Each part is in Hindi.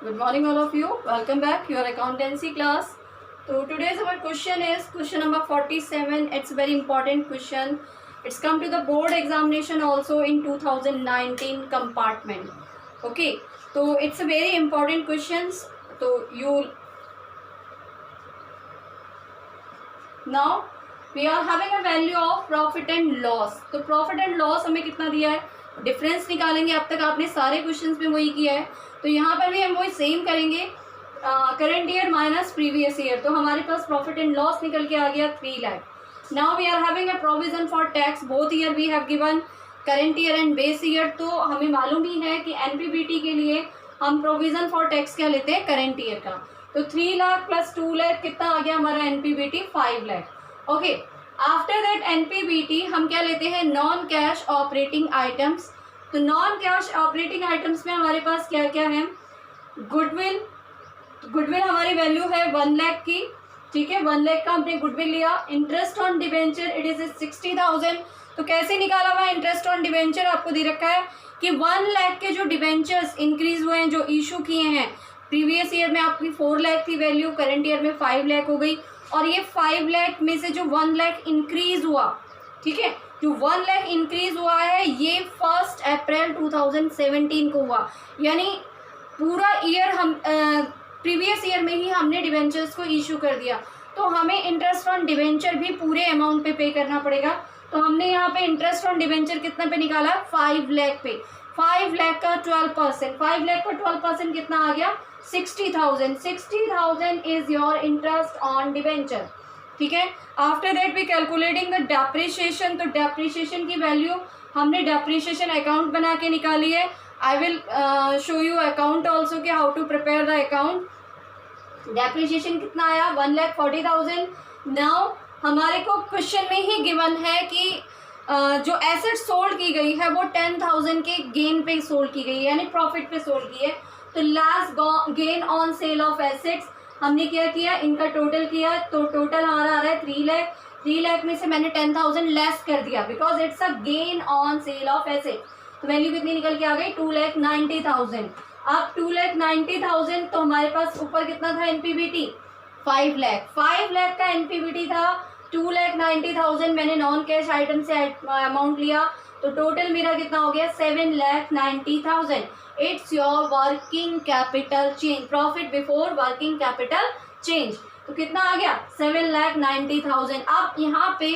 Good morning all of you. Welcome back your accountancy class. So today's our question is question number 47. It's a very important question. It's come to the board examination also in 2019 compartment. Okay. So it's a very important questions. So you now we are having a value of profit and loss. तो profit and loss हमें कितना दिया है, डिफरेंस निकालेंगे. अब तक आपने सारे क्वेश्चंस में वही किया है, तो यहाँ पर भी हम वही सेम करेंगे. Current year minus previous year, तो हमारे पास प्रॉफिट एंड लॉस निकल के आ गया 3 lakh. Now we are having a provision for tax. Both year we have given current year and base year. तो हमें मालूम ही है कि एनपीबीटी के लिए हम प्रोविजन फॉर टैक्स क्या लेते हैं, करंट ईयर का. तो 3 लाख प्लस 2 लाख कितना आ गया हमारा NPBT, 5 lakh. Okay. After that NPBT हम क्या लेते हैं, नॉन कैश ऑपरेटिंग आइटम्स. तो नॉन कैश ऑपरेटिंग आइटम्स में हमारे पास क्या क्या है, गुडविल. गुडविल हमारी वैल्यू है 1 लाख की. ठीक है, 1 लाख का हमने गुडविल लिया. Interest on debenture it is 60,000. तो कैसे निकाला हुआ इंटरेस्ट ऑन डिवेंचर, आपको दे रखा है कि 1 लाख के जो डिवेंचर्स इंक्रीज हुए हैं, जो इशू किए हैं, प्रीवियस ईयर में आपकी 4 लाख थी वैल्यू, करंट ईयर में 5 लाख हो गई. और ये 5 लाख में से जो 1 लाख इंक्रीज हुआ, ठीक है, जो 1 लाख इंक्रीज हुआ है ये 1 अप्रैल 2017 को हुआ. यानी पूरा ईयर हम प्रीवियस ईयर में ही हमने डिवेंचर्स को इशू कर दिया. तो हमें इंटरेस्ट ऑन डिवेंचर भी पूरे अमाउंट पे करना पड़ेगा. तो हमने यहाँ पे इंटरेस्ट ऑन डिवेंचर कितना पे निकाला, 5 लाख पे. 5 लाख का 12%, 5 लाख का 12% कितना आ गया, 60,000. 60,000 is your interest on debenture. ठीक है. After that we calculating the depreciation. तो डेप्रिसिएशन की वैल्यू हमने डेप्रिसिएशन अकाउंट बना के निकाली है. I will show you account also कि how to prepare the account. Depreciation कितना आया, 1,40,000. नाउ हमारे को क्वेश्चन में ही गिवन है कि जो एसेट सोल्ड की गई है वो 10,000 के गेन पे सोल्ड की गई है, यानी प्रॉफिट पे सोल्ड की है. तो last gain on sale of assets हमने क्या किया, इनका टोटल किया. तो टोटल हमारा आ रहा है 3 लाख. 3 लाख में से मैंने 10,000 लेस कर दिया because it's a gain on sale of asset. तो वैल्यू कितनी निकल के आ गई, 2,90,000. अब 2,90,000 तो हमारे पास ऊपर कितना था एनपीबीटी, 5 लाख. 5 लाख का एनपीबीटी था. 2,90,000 मैंने नॉन कैश आइटम से अमाउंट लिया. तो टोटल मेरा कितना हो गया, 7,90,000. It's your working capital change, profit before working capital change. तो कितना आ गया, 7,90,000. अब यहाँ पे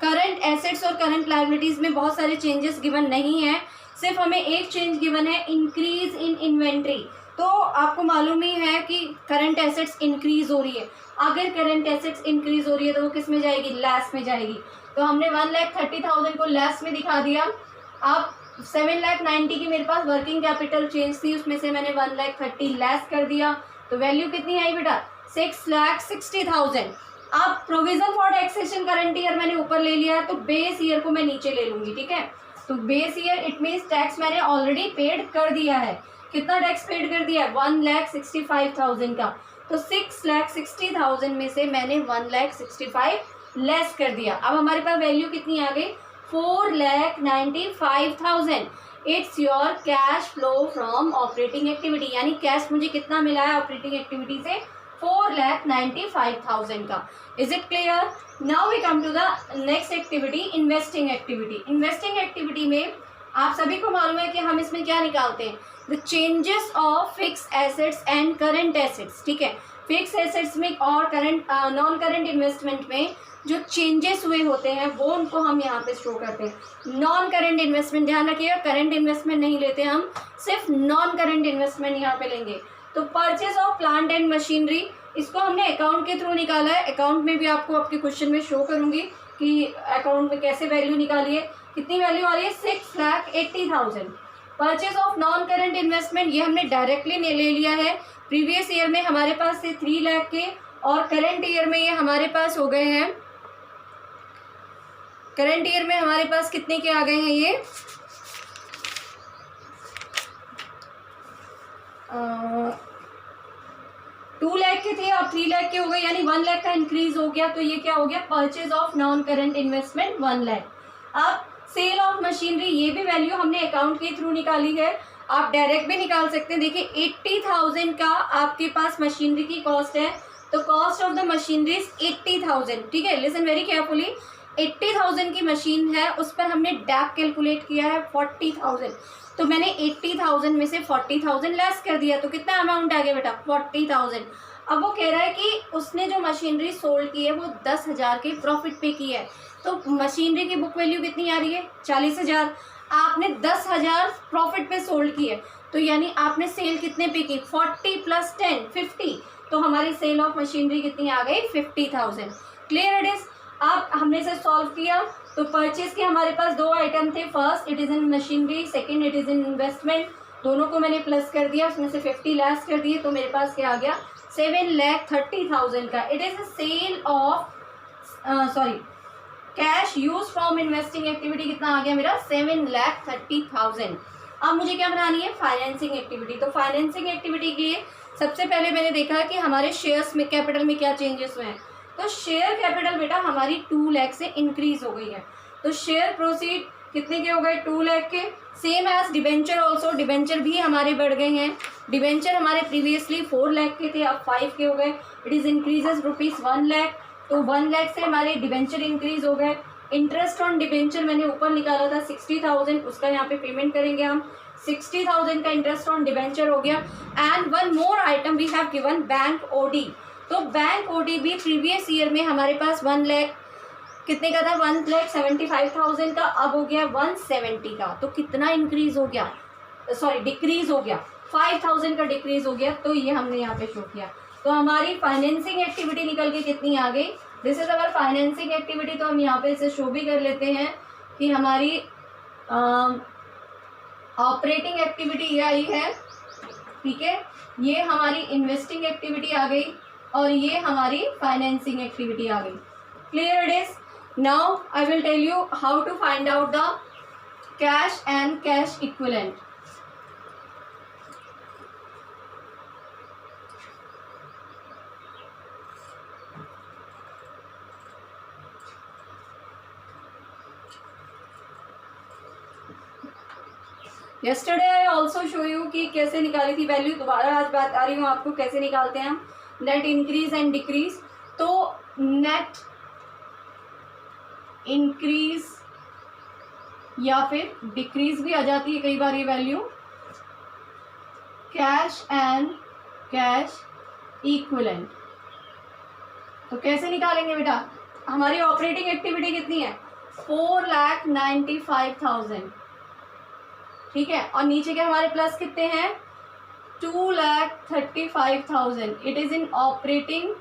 करंट एसेट्स और करंट लायबिलिटीज में बहुत सारे चेंजेस गिवन नहीं है, सिर्फ हमें एक चेंज गिवन है, इंक्रीज इन इन्वेंट्री. तो आपको मालूम ही है कि करंट एसेट्स इंक्रीज हो रही है. अगर करंट एसेट्स इंक्रीज हो रही है तो वो किस में जाएगी, लेस में जाएगी. तो हमने 1,30,000 को लेस में दिखा दिया. अब 7,90,000 की मेरे पास वर्किंग कैपिटल चेंज थी, उसमें से मैंने 1,30,000 लेस कर दिया. तो वैल्यू कितनी आई बेटा, 6,60,000. अब provision for taxation current year मैंने ऊपर ले लिया है, तो बेस ईयर को मैं नीचे ले लूंगी. ठीक है. तो base year it means tax मैंने ऑलरेडी पेड कर दिया है. कितना टैक्स पेड कर दिया है, 1,65,000 का. तो 6,60,000 में से मैंने 1,65,000 लेस कर दिया. अब हमारे पास वैल्यू कितनी आ गई, 4,95,000. It's your cash flow from operating activity, यानी कैश मुझे कितना मिला है ऑपरेटिंग एक्टिविटी से, 4,95,000 का. Is it clear. Now we come to the next activity, investing activity. Investing activity में आप सभी को मालूम है कि हम इसमें क्या निकालते हैं, the changes of fix assets and current assets. ठीक है. फिक्स एसेट्स में और करंट नॉन करंट इन्वेस्टमेंट में जो चेंजेस हुए होते हैं वो उनको हम यहाँ पे शो करते हैं. नॉन करंट इन्वेस्टमेंट, ध्यान रखिएगा करंट इन्वेस्टमेंट नहीं लेते हम, सिर्फ नॉन करंट इन्वेस्टमेंट यहाँ पे लेंगे. तो purchase of plant and machinery, इसको हमने अकाउंट के थ्रू निकाला है. अकाउंट में भी आपको आपके क्वेश्चन में शो करूंगी कि अकाउंट में कैसे वैल्यू निकाली है. कितनी वैल्यू आ रही है, 6,80,000. Purchase of non current investment ये हमने डायरेक्टली ले लिया है. प्रीवियस ईयर में हमारे पास थे 3 लाख के, और करंट ईयर में ये हमारे पास हो गए हैं, करंट ईयर में हमारे पास कितने के आ गए हैं, ये 2 लाख के थे और 3 लाख के हो गए, यानी 1 लाख का इंक्रीज हो गया. तो ये क्या हो गया, purchase of non current investment 1 lakh. अब सेल ऑफ मशीनरी, ये भी वैल्यू हमने अकाउंट के थ्रू निकाली है. आप डायरेक्ट भी निकाल सकते हैं। देखिए 80,000 का आपके पास मशीनरी की कॉस्ट है, तो cost of the machinery is 80,000। ठीक है, लिसन वेरी केयरफुली। 80,000 की मशीन है, उस पर हमने डैप कैलकुलेट किया है 40,000, तो मैंने 80,000 में से 40,000 लेस कर दिया, तो कितना अमाउंट आ गया बेटा 40,000। अब वो कह रहा है कि उसने जो मशीनरी सोल्ड की है वो 10,000 के प्रॉफिट पे की है, तो मशीनरी की बुक वैल्यू कितनी आ रही है 40,000। आपने 10,000 प्रॉफिट पे सोल्ड की है, तो यानी आपने सेल कितने पे की 40 + 10 50, तो हमारी सेल ऑफ मशीनरी कितनी आ गई 50,000। Clear it is. अब हमने इसे सॉल्व किया, तो परचेज के हमारे पास दो आइटम थे, first it is in machinery, second it is in investment. दोनों को मैंने प्लस कर दिया, उसमें से 50 लेस कर दिए, तो मेरे पास क्या आ गया 7,30,000 का। It is a sale of sorry cash use from investing activity कितना आ गया मेरा 7,30,000। अब मुझे क्या बनानी है फाइनेंसिंग एक्टिविटी। तो फाइनेंसिंग एक्टिविटी के लिए सबसे पहले मैंने देखा कि हमारे शेयर्स में कैपिटल में क्या चेंजेस हुए हैं, तो शेयर कैपिटल बेटा हमारी 2 लाख से इंक्रीज हो गई है, तो शेयर प्रोसीड कितने के हो गए 2 लाख के। Same as debenture also, debenture भी हमारे बढ़ गए हैं। डिबेंचर हमारे प्रीवियसली 4 लाख के थे, अब 5 के हो गए। इट इज़ इंक्रीजेज ₹1 लाख, तो 1 लाख से हमारे डिबेंचर इंक्रीज हो गए। इंटरेस्ट ऑन डिबेंचर मैंने ऊपर निकाला था 60,000, उसका यहाँ पे पेमेंट करेंगे हम। 60,000 का इंटरेस्ट ऑन डिबेंचर हो गया। And one more item we have given bank OD. तो बैंक ओडी भी प्रीवियस ईयर में हमारे पास 1 लाख कितने का था 1,75,000 का, अब हो गया 170 का। तो कितना इंक्रीज हो गया, सॉरी डिक्रीज हो गया, 5,000 का डिक्रीज हो गया। तो ये हमने यहाँ पे शो किया। तो हमारी फाइनेंसिंग एक्टिविटी निकल के कितनी आ गई, this is our financing activity. तो हम यहाँ पे इसे शो भी कर लेते हैं कि हमारी ऑपरेटिंग एक्टिविटी ये आई है, ठीक है, ये हमारी इन्वेस्टिंग एक्टिविटी आ गई और ये हमारी फाइनेंसिंग एक्टिविटी आ गई। Clear it is. Now I will tell you how to find out the cash and cash equivalent. yesterday I also show you कि कैसे निकाली थी वैल्यू, दोबारा आज बात आ रही हूँ आपको कैसे निकालते हैं हम नेट इंक्रीज एंड डिक्रीज। तो नेट इंक्रीज या फिर डिक्रीज भी आ जाती है कई बार ये value. Cash and cash equivalent, तो कैसे निकालेंगे बेटा, हमारी ऑपरेटिंग एक्टिविटी कितनी है 4,95,000, ठीक है, और नीचे के हमारे प्लस कितने हैं 2,35,000। It is in operating,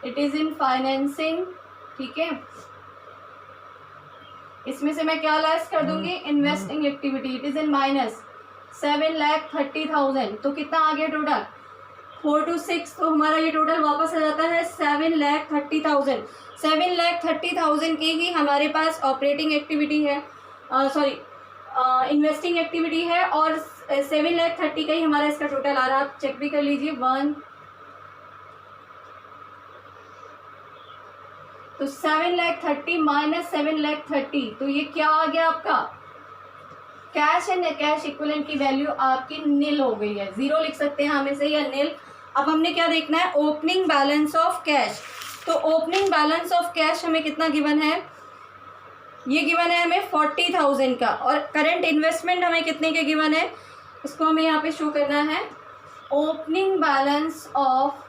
it is in financing, ठीक है। इसमें से मैं क्या लेस कर दूंगी investing activity, it is in minus 7,30,000। तो कितना आ गया टोटल 426, तो हमारा ये टोटल वापस आ जाता है 7,30,000। 7,30,000 की ही हमारे पास ऑपरेटिंग एक्टिविटी है, सॉरी इन्वेस्टिंग एक्टिविटी है, और 7,30,000 का ही हमारा इसका टोटल आ रहा है। आप चेक भी कर लीजिए तो 7,30,000 माइनस 7,30,000, तो ये क्या आ गया आपका कैश एंड कैश इक्विवेलेंट की वैल्यू आपकी नील हो गई है, 0 लिख सकते हैं हम इसे या नील। अब हमने क्या देखना है ओपनिंग बैलेंस ऑफ कैश। तो ओपनिंग बैलेंस ऑफ कैश हमें कितना गिवन है, ये गिवन है हमें 40,000 का, और करंट इन्वेस्टमेंट हमें कितने के गिवन है, इसको हमें यहाँ पे शो करना है opening balance of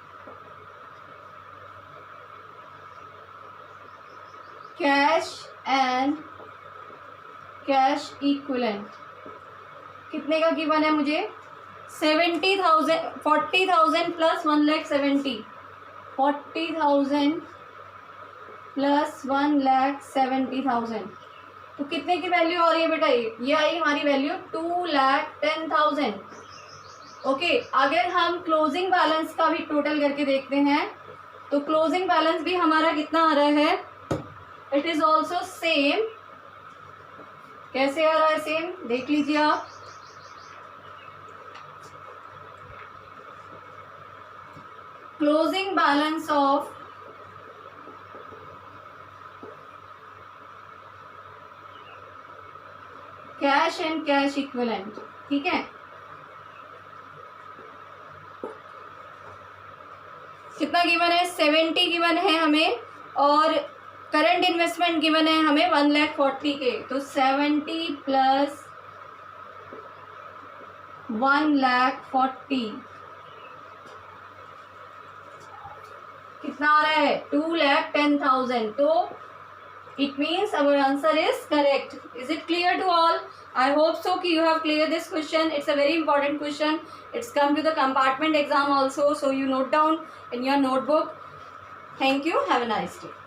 cash and cash equivalent कितने का गिवन है मुझे 70,000, 40,000 प्लस 1,70,000, 40,000 प्लस 1,70,000, तो कितने की वैल्यू आ रही है बेटा, ये आई हमारी वैल्यू 2,10,000। ओके, अगर हम क्लोजिंग बैलेंस का भी टोटल करके देखते हैं तो क्लोजिंग बैलेंस भी हमारा कितना आ रहा है, इट इज ऑल्सो सेम। कैसे आ रहा है सेम, देख लीजिए आप, closing balance of cash and cash equivalent, ठीक है। कितना गिवन है, 70 गिवन है हमें, और करंट इन्वेस्टमेंट गिवन है हमें 1,40,000 के। तो 70 प्लस 1,40,000 कितना आ रहा है, 2,10,000। तो it means our answer is correct. Is it clear to all? I hope so कि you have cleared this question. It's a very important question. It's come to the compartment exam also, so you note down in your notebook. Thank you. Have a nice day.